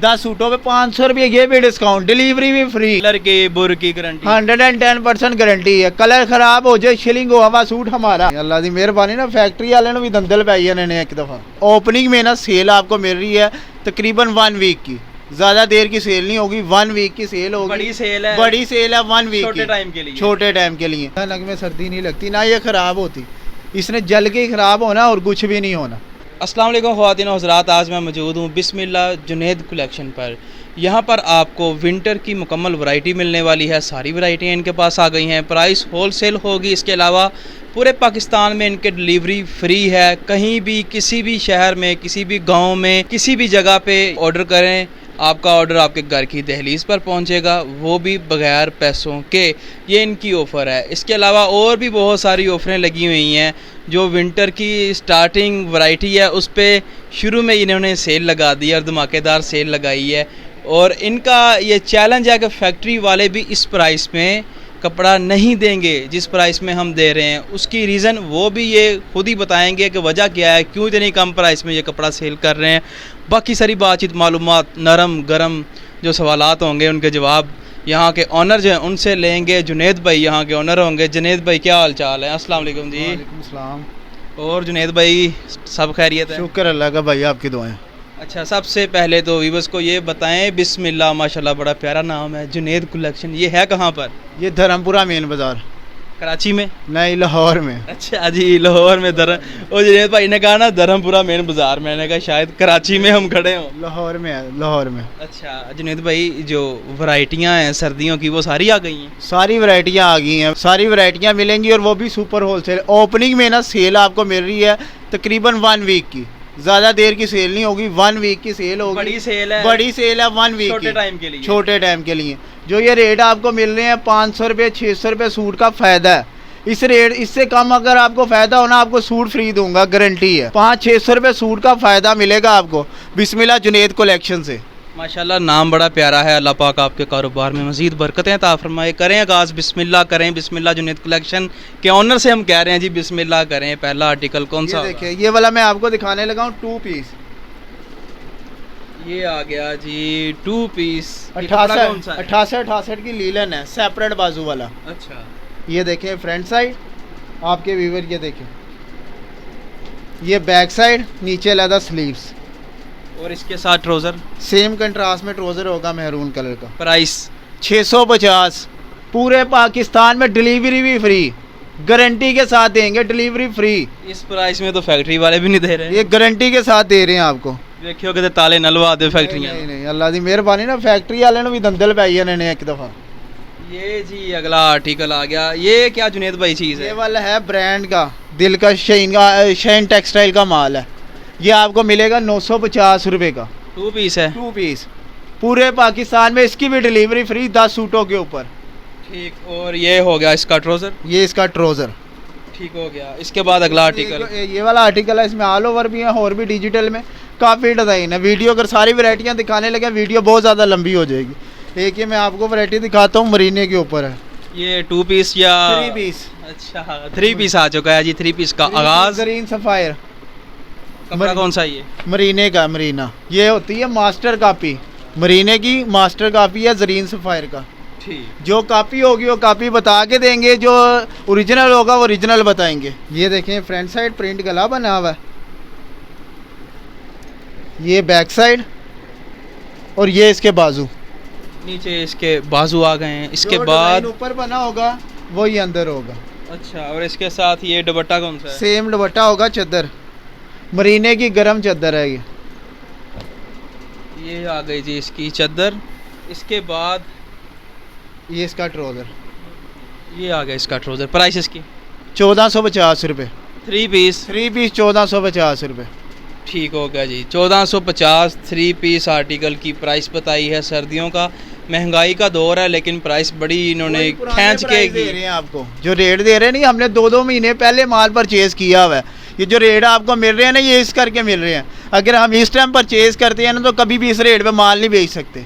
10 सूटों पे 500 रुपये ये भी डिस्काउंट, डिलीवरी भी फ्री, कलर की बुर की गारंटी 110% गारंटी है। कलर खराब हो जाए शिलिंग हो हवा सूट हमारा। अल्लाह की मेहरबानी ना फैक्ट्री वाले ने भी दंदल पाई है एक दफ़ा। ओपनिंग में ना सेल आपको मिल रही है तकरीबन 1 वीक की, ज़्यादा देर की सेल नहीं होगी, 1 वीक की सेल होगी। बड़ी सेल है, बड़ी सेल है 1 वीक छोटे टाइम के लिए, छोटे टाइम के लिए। लग में सर्दी नहीं लगती ना ये ख़राब होती, इसने जल के ख़राब होना और कुछ भी नहीं होना। अस्सलाम वालेकुम ख़वातीन और हज़रात, आज मैं मौजूद हूँ बिस्मिल्लाह जुनैद कलेक्शन पर। यहाँ पर आपको विंटर की मुकम्मल वैरायटी मिलने वाली है। सारी वैरायटियाँ इनके पास आ गई हैं। प्राइस होलसेल होगी। इसके अलावा पूरे पाकिस्तान में इनके डिलीवरी फ्री है। कहीं भी किसी भी शहर में किसी भी गांव में किसी भी जगह पे ऑर्डर करें, आपका ऑर्डर आपके घर की दहलीज़ पर पहुंचेगा, वो भी बगैर पैसों के। ये इनकी ऑफ़र है। इसके अलावा और भी बहुत सारी ऑफ़रें लगी हुई हैं। जो विंटर की स्टार्टिंग वैरायटी है उस पर शुरू में इन्होंने सेल लगा दी है और धमाकेदार सेल लगाई है। और इनका ये चैलेंज है कि फैक्ट्री वाले भी इस प्राइस में कपड़ा नहीं देंगे जिस प्राइस में हम दे रहे हैं। उसकी रीज़न वो भी ये खुद ही बताएंगे कि वजह क्या है, क्यों इतनी कम प्राइस में ये कपड़ा सेल कर रहे हैं। बाकी सारी बातचीत, मालूमात, नरम गरम जो सवालात होंगे उनके जवाब यहाँ के ऑनर जो हैं उनसे लेंगे। जुनैद भाई यहाँ के ऑनर होंगे। जुनैद भाई क्या हाल चाल है? अस्सलाम वालेकुम जी। वालेकुम सलाम। और जुनैद भाई सब खैरियत है? शुक्र अल्लाह का भाई, आपकी दुआएं। अच्छा, सबसे पहले तो व्यूअर्स को ये बताएं, बिस्मिल्लाह माशाल्लाह बड़ा प्यारा नाम है जुनैद कलेक्शन, ये है कहाँ पर? ये धर्मपुरा मेन बाज़ार। कराची में? नहीं, लाहौर में। अच्छा जी, लाहौर में। और जुनैद भाई ने कहा ना धर्मपुरा मेन बाज़ार, मैंने कहा शायद कराची में हम खड़े हों। लाहौर में है, लाहौर में। अच्छा जुनैद भाई, जो वैरायटियाँ हैं सर्दियों की वो सारी आ गई हैं? सारी वैरायटियाँ आ गई हैं, सारी वैरायटियाँ मिलेंगी और वो भी सुपर होलसेल। ओपनिंग में ना सेल आपको मिल रही है तकरीबन 1 वीक की, ज़्यादा देर की सेल नहीं होगी, 1 वीक की सेल होगी। बड़ी सेल है, बड़ी सेल है 1 वीक छोटे टाइम के लिए, छोटे टाइम के लिए। जो ये रेट आपको मिल रहे हैं 500 रुपये 600 रुपये सूट का फ़ायदा है। इस रेट इससे कम अगर आपको फ़ायदा होना, आपको सूट फ्री दूंगा, गारंटी है। 500-600 रुपये सूट का फ़ायदा मिलेगा आपको बिस्मिल्लाह जुनैद कलेक्शन से। माशाल्लाह नाम बड़ा प्यारा है। अल्लाह पाक आपके कारोबार में मज़ीद बरकतें अता फरमाए। करें आगाज़, बिस्मिल्लाह करें। बिस्मिल्लाह जुनैद कलेक्शन के ऑनर से हम कह रहे हैं जी बिस्मिल्लाह करें। पहला आर्टिकल कौन सा? देखिए ये वाला मैं आपको दिखाने लगा हूँ, 2 पीस। ये आ गया जी 2 पीस। 68 की लीलन है, सेपरेट बाजू वाला। अच्छा, ये देखें फ्रंट साइड आपके व्यूवर, ये देखें ये बैक साइड, नीचे लेदर स्लीव्स और इसके साथ ट्राउज़र सेम कंट्रास्ट में ट्राउज़र होगा मैरून कलर का। प्राइस 650। पूरे पाकिस्तान में डिलीवरी भी फ्री, गारंटी के साथ देंगे, डिलीवरी फ्री। इस प्राइस में तो फैक्ट्री वाले भी नहीं दे रहे। ये गारंटी के साथ दे रहे हैं आपको। देखियो कि ताले नलवा दे फैक्ट्रियां। नहीं, अल्लाह की मेहरबानी ना फैक्ट्री वाले ने भी दंदल पाई है एक दफ़ा। ये जी अगला आर्टिकल आ गया। ये क्या जुनैद भाई चीज़ है? ये वाला है ब्रांड का, दिल का शहीन टेक्सटाइल का माल है। ये आपको मिलेगा 950 रुपये का। 2 पीस है? 2 पीस। पूरे पाकिस्तान में इसकी भी डिलीवरी फ्री 10 सूटों के ऊपर। ठीक। और ये हो गया इसका ट्राउज़र? ये इसका ट्राउज़र ठीक हो गया। इसके बाद अगला आर्टिकल, ये वाला आर्टिकल है। इसमें ऑल ओवर भी है और भी डिजिटल में काफ़ी डिज़ाइन है। वीडियो अगर सारी वैरायटियाँ दिखाने लगे वीडियो बहुत ज़्यादा लंबी हो जाएगी। एक ये मैं आपको वैरायटी दिखाता हूँ, मरीने के ऊपर है। ये 2 पीस या 3 पीस? अच्छा 3 पीस आ चुका है जी। 3 पीस का आगाज़। ग्रीन सफ़ायर कपड़ा कौन सा? ये मरीने का। मरीना ये होती है मास्टर कापी, मरीने की मास्टर कापी है ज़रीन सफ़ायर का। ठीक। जो कापी होगी वो कापी बता के देंगे, जो ओरिजिनल होगा वो ओरिजिनल बताएंगे। ये देखें फ्रंट साइड प्रिंट गला बना हुआ है, ये बैक साइड और ये इसके बाजू। नीचे इसके बाजू आ गए हैं। इसके बाद ऊपर बना होगा वही अंदर होगा। अच्छा, और इसके साथ ये दुपट्टा कौन सा है? सेम दुपट्टा होगा, चद्दर मरीने की गरम चद्दर है ये आ गई जी इसकी चद्दर। इसके बाद ये इसका ट्राउज़र, ये आ गया इसका ट्राउज़र। प्राइस इसकी 1450 रुपये। 3 पीस? 3 पीस 1450 रुपये। ठीक हो गया जी। 1450 3 पीस आर्टिकल की प्राइस बताई है। सर्दियों का महंगाई का दौर है लेकिन प्राइस बड़ी इन्होंने खींच के दे रहे हैं आपको। जो रेट दे रहे हैं नहीं, हमने 2-2 महीने पहले माल परचेज़ किया हुआ है। ये जो रेट आपको मिल रहे हैं ना, ये इस करके मिल रहे हैं। अगर हम इस टाइम परचेज़ करते हैं ना तो कभी भी इस रेट पे माल नहीं बेच सकते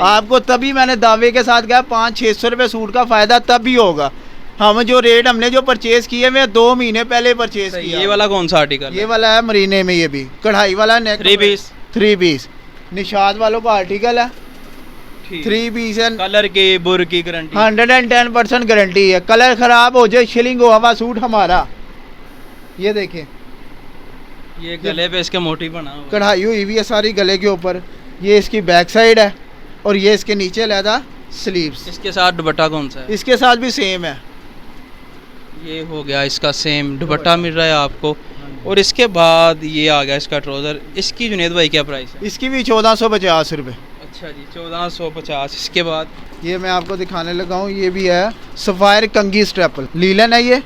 आपको। तभी मैंने दावे के साथ कहा 500-600 रुपये सूट का फ़ायदा तभी होगा। हम जो रेट हमने जो परचेज़ किए हुए 2 महीने पहले परचेज़ किया। ये वाला कौन सा आर्टिकल? ये वाला है मरीने में, ये भी कढ़ाई वाला नेक। 3 पीस? 3 पीस निशाद वालों का आर्टिकल है, ठीक। 3 पीस है, कलर की बुर की गारंटी। 110% गारंटी है। कलर खराब हो जाए, शिलिंग हो हवा सूट हमारा। ये देखें, ये गले पे इसके मोटी बना हुआ है। कढ़ाई हुई हुई है सारी गले के ऊपर। ये इसकी बैक साइड है और ये इसके नीचे लहदा स्लीव्स। इसके साथ दुपट्टा कौन सा है? इसके साथ भी सेम है। ये हो गया इसका सेम दुपट्टा मिल रहा है आपको। और इसके बाद ये आ गया इसका ट्राउज़र। इसकी जुनेद भाई क्या प्राइस है? इसकी भी 1450 रुपये। अच्छा जी, 1450। इसके बाद ये मैं आपको दिखाने लगा हूँ, ये भी है सफ़ायर कंगी स्ट्रेपल, लीलन है ये।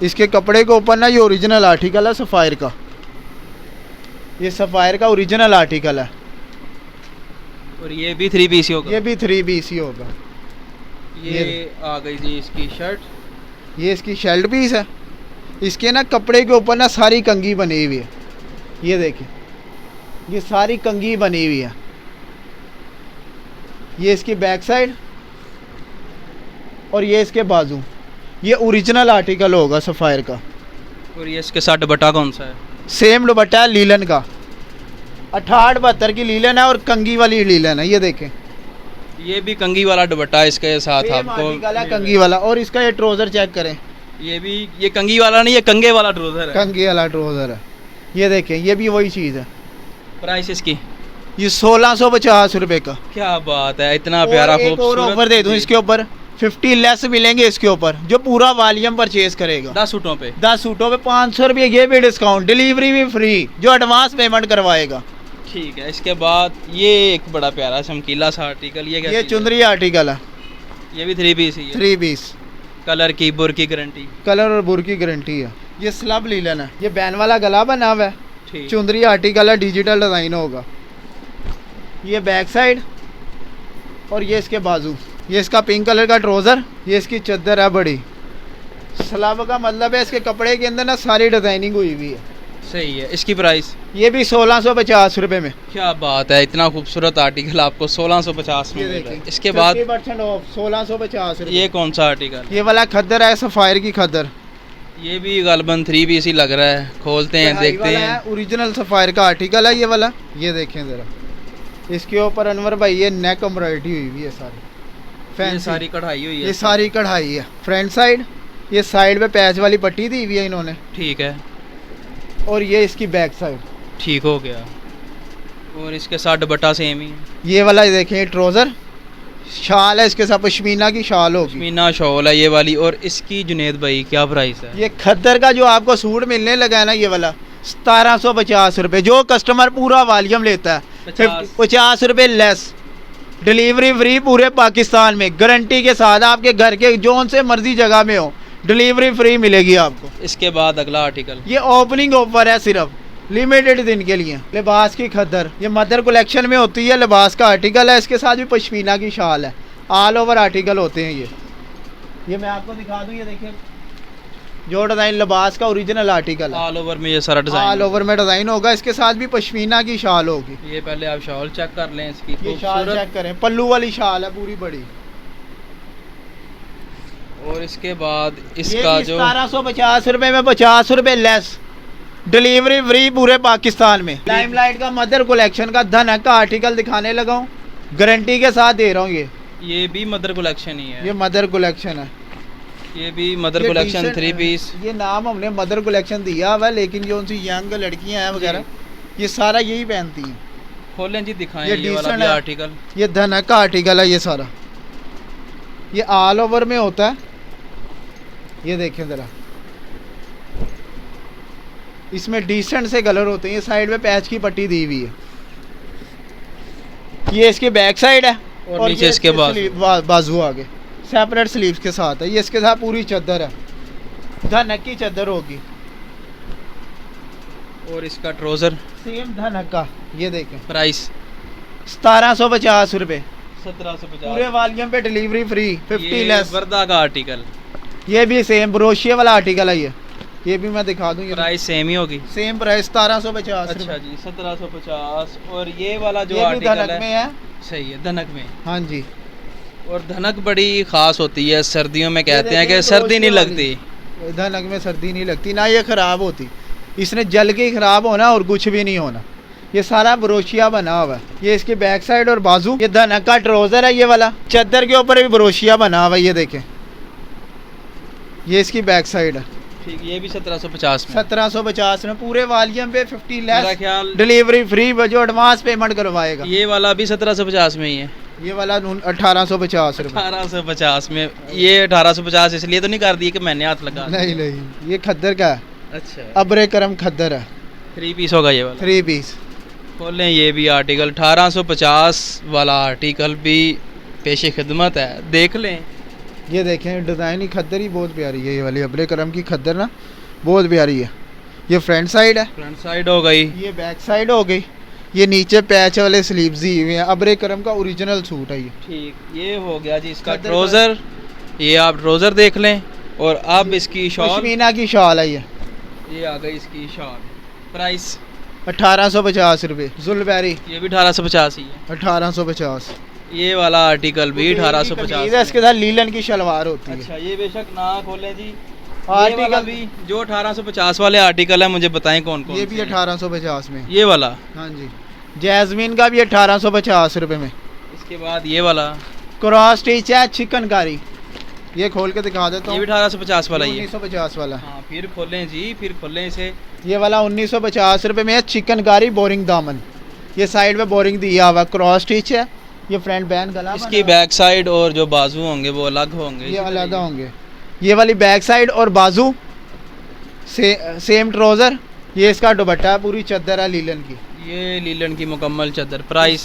इसके कपड़े के ऊपर ना ये ओरिजिनल आर्टिकल है सफ़ायर का, ये सफ़ायर का ओरिजिनल आर्टिकल है। और ये भी 3 पीस ही होगा। ये भी 3 पीस ही होगा। ये आ गई जी इसकी शर्ट। ये इसकी शर्ट पीस है। इसके ना कपड़े के ऊपर ना सारी कंगी बनी हुई है। ये देखिए, ये सारी कंगी बनी हुई है। ये इसकी बैक साइड और ये इसके बाजू। ये ओरिजिनल आर्टिकल होगा सफ़ायर का। और ये इसके साथ दुपट्टा कौन सा है? सेम दुपट्टा है लीलन का, 68-72 की लीलन है और कंगी वाली लीलन है। ये देखें, ये भी कंगी वाला दुपट्टा है इसके साथ सेम आपको। आर्टिकल है कंगी वाला। और इसका ये ट्राउज़र चेक करें, ये कंगी वाला नहीं, ये कंगे वाला ट्राउज़र है। कंगी वाला ट्राउज़र है। ये देखें, ये भी वही चीज़ है। प्राइस इसकी ये 1650 रुपये का। क्या बात है, इतना प्यारा और एक और ऑफर दे दूं जी। इसके ऊपर, 50 लेस मिलेंगे इसके ऊपर जो पूरा वॉल्यूम परचेज करेगा। 10 सूटों पे 10 सूटों पे 500 रुपये ये भी डिस्काउंट, डिलीवरी भी फ्री जो एडवांस पेमेंट करवाएगा। ठीक है। इसके बाद ये एक बड़ा प्यारा चमकीला सा आर्टिकल, ये क्या ये चीज़ है? चुंदरी आर्टिकल है, ये भी 3 पीस ही है। 3 पीस। कलर की बुर की गारंटी। कलर और बुर की गारंटी है। ये स्लब लीलन है, ये बैन वाला गला बना हुआ है। ठीक। चुंदरी आर्टिकल है, डिजिटल डिज़ाइन होगा। ये बैक साइड और ये इसके बाजू। ये इसका पिंक कलर का ट्राउज़र, ये इसकी चद्दर है बड़ी। स्लब का मतलब है इसके कपड़े के अंदर ना सारी डिज़ाइनिंग हुई हुई है। सही है। इसकी प्राइस ये भी 1650 रुपये में। क्या बात है, इतना खूबसूरत आर्टिकल आपको 1650 में ये मिल रहा है। देखें, इसके बाद 50% ऑफ, 1650 रुपये। ये कौन सा आर्टिकल? ये वाला खद्दर है सफ़ायर की खद्दर, ये भी गालबन 3 पीस ही लग रहा है। खोलते हैं, कढ़ाई देखते वाला हैं। है, ओरिजिनल सफ़ायर का आर्टिकल है ये वाला। ये देखें ज़रा, इसके ऊपर अनवर भाई ये नेक एम्ब्रॉयडरी हुई हुई है सारी, ये फैंसी सारी कढ़ाई हुई है। ये सारी कढ़ाई है। फ्रंट साइड, ये साइड पे पैच वाली पट्टी दी हुई है इन्होंने। ठीक है। और ये इसकी बैक साइड। ठीक हो गया। और इसके साथ दुपट्टा सेम ही है। ये वाला देखें ट्राउज़र, शाल है इसके साथ, पश्मीना की शाल होगी। मीना शॉल है ये वाली। और इसकी जुनेद भाई क्या प्राइस है? ये खद्दर का जो आपको सूट मिलने लगा है ना, ये वाला 1750 रुपये। जो कस्टमर पूरा वॉल्यूम लेता है 50 रुपये लेस, डिलीवरी फ्री पूरे पाकिस्तान में, गारंटी के साथ। आपके घर के जोन से मर्जी जगह में हो, डिलीवरी फ्री मिलेगी आपको। इसके बाद अगला आर्टिकल, ये ओपनिंग ऑफर है, सिर्फ लिमिटेड दिन के लिए। लिबास की खद्दर, ये मदर कलेक्शन में होती है, लिबास का आर्टिकल है। इसके साथ भी पश्मीना की शाल है, ऑल ओवर आर्टिकल होते हैं ये मैं आपको दिखा दूं। ये देखिए, जो डिज़ाइन लिबास का ओरिजिनल आर्टिकल है, ऑल ओवर में ये सारा डिजाइन, ऑल ओवर में डिज़ाइन होगा। इसके साथ भी पश्मीना की शाल होगी। ये पहले आप शॉल चेक कर लें इसकी। ये शाल खूबसूरत। चेक करें, पल्लू वाली शाल है पूरी बड़ी। और इसके बाद ये इसका भी जो 1750 रुपये में 50 रुपये लेस, डिलीवरी फ्री पूरे पाकिस्तान में। लाइमलाइट का मदर कलेक्शन का धनक का आर्टिकल दिखाने लगा हूँ, गारंटी के साथ दे रहा हूँ। ये भी मदर कलेक्शन ही है। ये मदर कलेक्शन है। ये भी मदर ये कलेक्शन decent 3 है। पीस। ये नाम हमने मदर कलेक्शन दिया हुआ है, लेकिन जो उनसी यंग लड़कियां हैं वगैरह ये सारा यही पहनती हैं। खोलें जी, दिखाएं ये ये वाला decent भी है। आर्टिकल। ये धनक का आर्टिकल है ये सारा, ये ऑल ओवर में होता है। ये देखें ज़रा, इसमें डिसेंट से कलर होते हैं। ये साइड में पैच की पट्टी दी हुई है। ये इसकी बैक साइड है और नीचे ये इसके बाजू आगे सेपरेट स्लीव्स के साथ है। ये इसके साथ पूरी चादर है, धनक की चादर होगी। और इसका ट्राउजर सेम धनक का। ये देखें, प्राइस 1750 रुपये, 1750। पूरे वॉल्यूम पे डिलीवरी फ्री, 50 लेस। वर्दा का आर्टिकल, ये भी सेम ब्रोशिया वाला आर्टिकल है। ये भी मैं दिखा दूँ। ये प्राइस सेम ही होगी। सेम प्राइस 1750 अच्छा रुपये। जी, 1750। और ये वाला जो ये भी आर्टिकल धनक में है। सही है, धनक में। हाँ जी, और धनक बड़ी ख़ास होती है सर्दियों में, ये कहते हैं देखिए कि सर्दी नहीं ब्रोशिया लगती। धनक में सर्दी नहीं लगती ना, ये ख़राब होती। इसने जल के ही ख़राब होना और कुछ भी नहीं होना। ये सारा ब्रोशिया बना हुआ है। ये इसकी बैक साइड और बाजू, ये धनक का ट्राउजर है ये वाला। चादर के ऊपर भी ब्रोशिया बना हुआ है, ये देखें। ये इसकी बैक साइड है। ठीक, ये भी 1750 में। 1750 में पूरे वॉल्यूम पे 50 मेरा लेस, ख्याल डिलीवरी फ्री, जो एडवांस पेमेंट करवाएगा। ये वाला भी 1750 में ही है। ये वाला 1850 रुपये। 1850 में। ये 1850 इसलिए तो नहीं कर दिए कि मैंने हाथ लगा। नहीं नहीं, ये खद्दर का है, अच्छा, अब्रे करम खद्दर है। 3 पीस होगा ये वाला। 3 पीस। खोलें, ये भी आर्टिकल 1850 वाला आर्टिकल भी पेश खिदमत है, देख लें। ये देखें, डिज़ाइन ही खद्दर ही बहुत प्यारी है। ये वाली अब्रे करम की खद्दर ना बहुत प्यारी है। ये फ्रंट साइड है, फ्रंट साइड हो गई। ये बैक साइड हो गई। ये नीचे पैच वाले स्लीव्स ही हुए हैं। अब्रे करम का ओरिजिनल सूट है ये। ठीक, ये हो गया जी इसका खद्दर ट्राउज़र। ये आप ट्राउज़र देख लें। और अब इसकी शॉल, पश्मीना की शॉल है ये आ गई इसकी शॉल। प्राइस 1850 रुपये। जुलबेरी ये भी 1850 ही है। 1850। ये वाला आर्टिकल भी 1850। इसके साथ लीलन की शलवार होती है। अच्छा, ये बेशक ना खोलें जी। आर्टिकल ये वाला भी जो 1850 वाले आर्टिकल है, मुझे बताएं कौन कौन ये से भी हैं? 1850 में। ये वाला। हाँ जी। जैस्मीन का भी 1850 रुपये में। इसके बाद ये वाला, क्रॉस स्टिच है, चिकनकारी। ये खोल के दिखा देता ये हूँ। भी 1850 वाला ही है। 1950 वाला। हाँ, फिर खोलें जी, फिर खोलें इसे। ये वाला 1950 रुपये में है, चिकनकारी बोरिंग दामन। ये साइड में बोरिंग दिया हुआ, क्रॉस स्टिच है। ये फ्रंट बैन गला इसकी बैक साइड और जो बाजू होंगे वो अलग होंगे। ये अलग होंगे। ये वाली बैक साइड और बाजू सेम ट्राउजर। ये इसका दुपट्टा है, पूरी चादर है लीलन की। ये लीलन की मुकम्मल चादर। प्राइस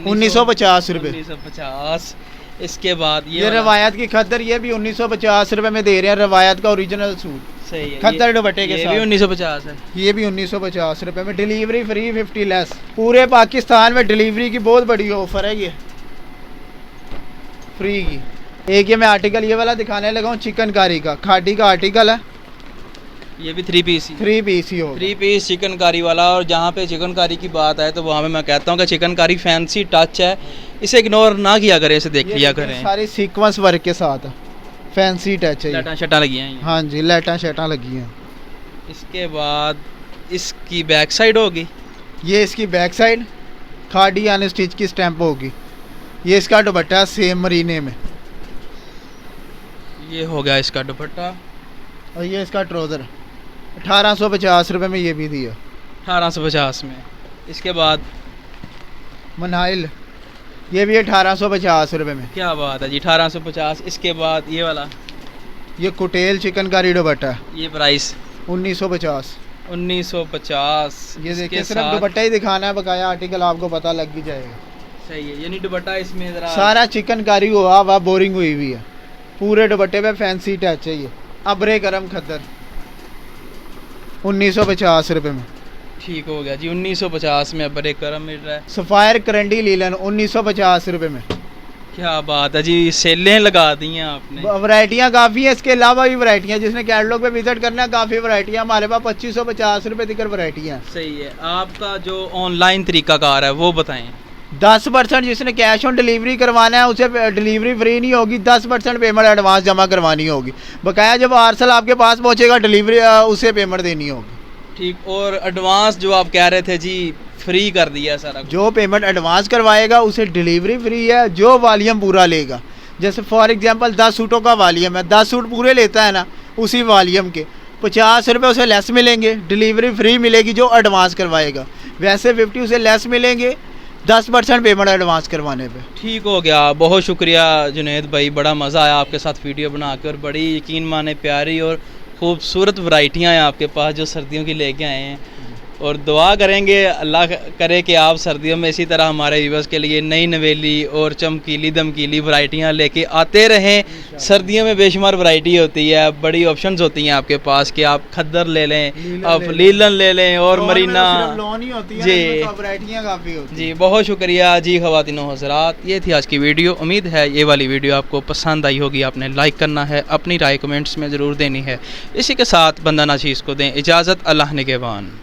1950 रुपये। 1950। इसके बाद ये वाला। रवायत की खद्दर, ये भी 1950 रुपये में दे रहे हैं। रवायत का ओरिजिनल सूट सही है। खद्दर दुपट्टे के ये साथ। भी 1950 है। ये भी 1950 रुपये में, डिलीवरी फ्री, 50 लेस। पूरे पाकिस्तान में डिलीवरी की बहुत बड़ी ऑफर है ये, फ्री की। एक ये मैं आर्टिकल ये वाला दिखाने लगा हूँ, चिकनकारी का, खाटी का आर्टिकल है। ये भी 3 पीस ही। 3 पीस ही होगा। 3 पीस चिकनकारी वाला। और जहाँ पे चिकनकारी की बात है तो वहाँ पे मैं कहता हूँ कि चिकनकारी फैंसी टच है, इसे इग्नोर ना किया करें, इसे देख लिया करें। सारी सीक्वेंस वर्क के साथ है, फैंसी टच है ये। लाइटां शटां लगी हैं ये। हाँ जी, लाइटां शटां लगी हैं। इसके बाद इसकी बैक साइड होगी। ये इसकी बैक साइड खाड़ी यानी स्टिच की स्टैंप होगी। ये इसका दुपट्टा है सेम मरीने में। ये हो गया इसका दुपट्टा। और ये इसका ट्राउज़र 1850 रुपये में ये भी दिया। 1850 में। इसके बाद मनाइल, ये भी 1850 रुपये में। क्या बात है जी, 1850। इसके बाद ये वाला, ये कुटेल चिकनकारी दुपट्टा है, ये प्राइस 1950। 1950। ये इसके देखिए, सिर्फ साथ दुपट्टा ही दिखाना है, बकाया आर्टिकल आपको पता लग ही जाएगा। सही है। यानी दुपट्टा इसमें जरा सारा चिकनकारी हुआ हुआ, बोरिंग हुई हुई है। पूरे दुपट्टे पे फैंसी टच है। ये अब्रे करम खद्दर 1950 रुपये में। ठीक हो गया जी। 1950 में बड़े करम मिल रहा है। सफ़ायर करंडी लीलन 1950 रुपये में। क्या बात है जी, सेलें लगा दी हैं आपने। वैरायटियाँ काफ़ी हैं, इसके अलावा भी वैरायटियाँ, जिसने कैटलॉग पे विजिट करना है, काफ़ी वैरायटियाँ हमारे पास 2550 रुपये तक वैरायटियाँ। सही है। आपका जो ऑनलाइन तरीकाकार है वो बताएं। 10% जिसने कैश ऑन डिलीवरी करवाना है उसे डिलीवरी फ्री नहीं होगी, 10% पेमेंट एडवांस जमा करवानी होगी। बकाया जब पार्सल आपके पास पहुंचेगा डिलीवरी उसे पेमेंट देनी होगी। ठीक। और एडवांस जो आप कह रहे थे जी, फ्री कर दिया सारा कुछ। जो पेमेंट एडवांस करवाएगा उसे डिलीवरी फ्री है, जो वॉल्यूम पूरा लेगा। जैसे फॉर एग्जांपल 10 सूटों का वॉल्यूम है, 10 सूट पूरे लेता है ना, उसी वॉल्यूम के 50 रुपये उसे लेस मिलेंगे, डिलीवरी फ्री मिलेगी जो एडवांस करवाएगा। वैसे 50 उसे लेस मिलेंगे 10% पेमेंट एडवांस करवाने पे। ठीक हो गया। बहुत शुक्रिया जुनैद भाई, बड़ा मज़ा आया आपके साथ वीडियो बना के। और बड़ी यकीन माने प्यारी और खूबसूरत वैरायटियाँ हैं आपके पास जो सर्दियों की लेके आए हैं। और दुआ करेंगे अल्लाह करे कि आप सर्दियों में इसी तरह हमारे व्यूअर्स के लिए नई नवेली और चमकीली दमकीली वैरायटियाँ लेके आते रहें। सर्दियों में बेशुमार वैरायटी होती है, बड़ी ऑप्शंस होती हैं आपके पास कि आप खद्दर ले लें, आप लीलन ले लें और मरीना जी, वैरायटियाँ काफ़ी होती हैं। जी बहुत शुक्रिया जी ख़वातीनो हज़रात। ये थी आज की वीडियो। उम्मीद है ये वाली वीडियो आपको पसंद आई होगी। आपने लाइक करना है, अपनी राय कमेंट्स में ज़रूर देनी है। इसी के साथ बंदा नाशीज़ को दें इजाज़त। अल्लाह निगहबान।